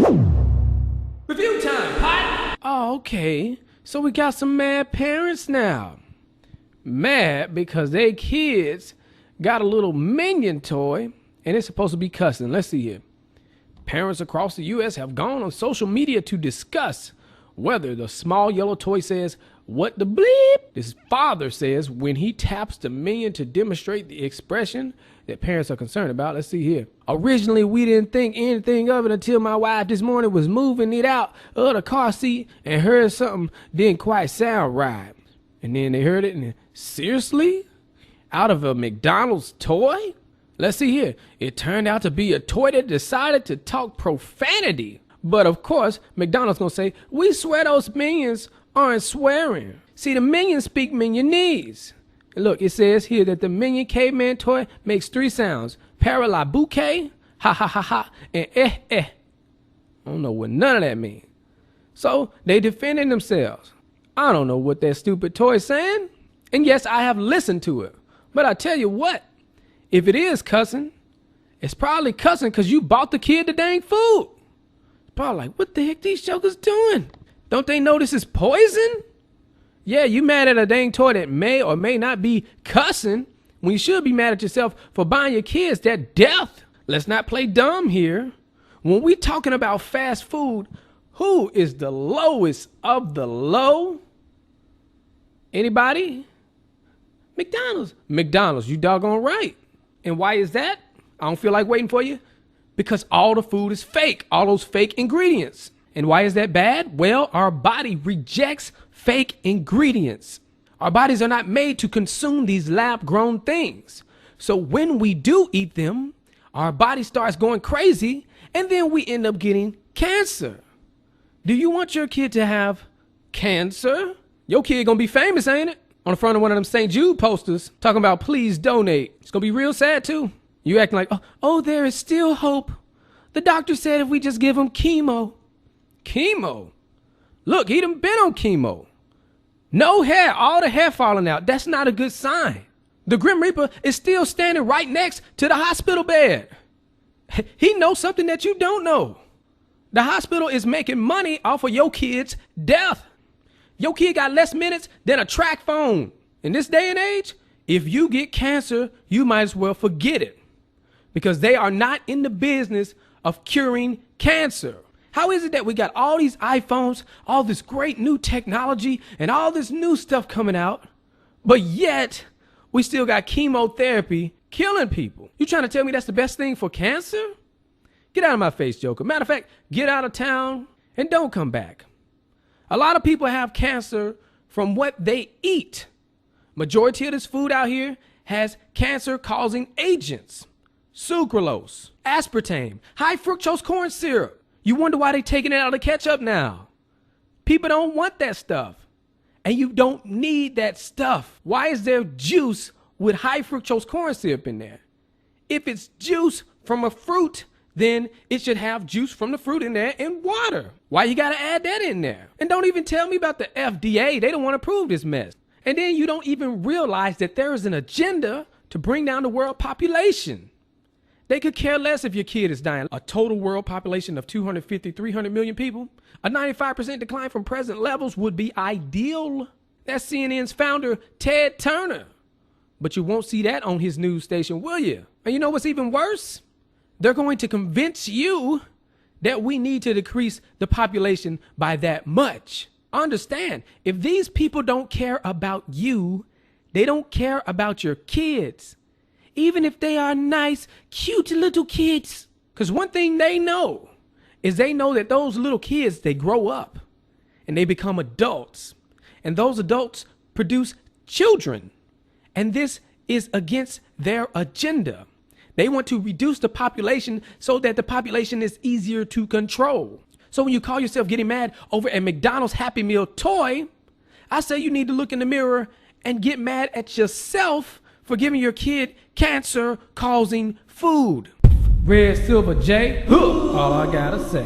Review time, Pot! Oh, okay. So we got some mad parents now. Mad because they kids got a little Minion toy and it's supposed to be cussing. Let's see here. Parents across the U.S. have gone on social media to discuss whether the small yellow toy says, "What the bleep?" this father says when he taps the Minion to demonstrate the expression that parents are concerned about. Let's see here. Originally, we didn't think anything of it until my wife this morning was moving it out of the car seat and heard something didn't quite sound right. And then they heard it and seriously? Out of a McDonald's toy? Let's see here. It turned out to be a toy that decided to talk profanity. But of course, McDonald's gonna say, we swear those Minions aren't swearing. See, the Minions speak Minionese. And look, it says here that the Minion caveman toy makes 3 sounds. Para bouquet, ha ha ha ha, and eh eh. I don't know what none of that means. So they defending themselves. I don't know what that stupid toy is saying. And yes, I have listened to it. But I tell you what, if it is cussing, it's probably cussing because you bought the kid the dang food. It's probably like, what the heck these jokers doing? Don't they know this is poison? Yeah, you mad at a dang toy that may or may not be cussing when you should be mad at yourself for buying your kids that death. Let's not play dumb here. When we talking about fast food, who is the lowest of the low? Anybody? McDonald's. McDonald's, you doggone right. And why is that? I don't feel like waiting for you. Because all the food is fake. All those fake ingredients. And why is that bad? Well, our body rejects fake ingredients. Our bodies are not made to consume these lab-grown things. So when we do eat them, our body starts going crazy and then we end up getting cancer. Do you want your kid to have cancer? Your kid gonna be famous, ain't it? On the front of one of them St. Jude posters talking about please donate. It's gonna be real sad too. You acting like, oh, there is still hope. The doctor said if we just give him chemo. Chemo? Look, he done been on chemo. No hair, all the hair falling out. That's not a good sign. The Grim Reaper is still standing right next to the hospital bed. He knows something that you don't know. The hospital is making money off of your kid's death. Your kid got less minutes than a track phone. In this day and age, if you get cancer, you might as well forget it. Because they are not in the business of curing cancer. How is it that we got all these iPhones, all this great new technology, and all this new stuff coming out, but yet we still got chemotherapy killing people? You trying to tell me that's the best thing for cancer? Get out of my face, Joker. Matter of fact, get out of town and don't come back. A lot of people have cancer from what they eat. Majority of this food out here has cancer-causing agents. Sucralose, aspartame, high fructose corn syrup. You wonder why they taking it out of the ketchup now. People don't want that stuff. And you don't need that stuff. Why is there juice with high fructose corn syrup in there? If it's juice from a fruit, then it should have juice from the fruit in there and water. Why you gotta add that in there? And don't even tell me about the FDA. They don't want to approve this mess. And then you don't even realize that there is an agenda to bring down the world population. They could care less if your kid is dying. A total world population of 250, 300 million people, a 95% decline from present levels would be ideal. That's CNN's founder, Ted Turner. But you won't see that on his news station, will you? And you know what's even worse? They're going to convince you that we need to decrease the population by that much. Understand, if these people don't care about you, they don't care about your kids. Even if they are nice, cute little kids. Because one thing they know is they know that those little kids, they grow up and they become adults. And those adults produce children. And this is against their agenda. They want to reduce the population so that the population is easier to control. So when you call yourself getting mad over a McDonald's Happy Meal toy, I say you need to look in the mirror and get mad at yourself for giving your kid cancer-causing food. Redsilverj, all I gotta say.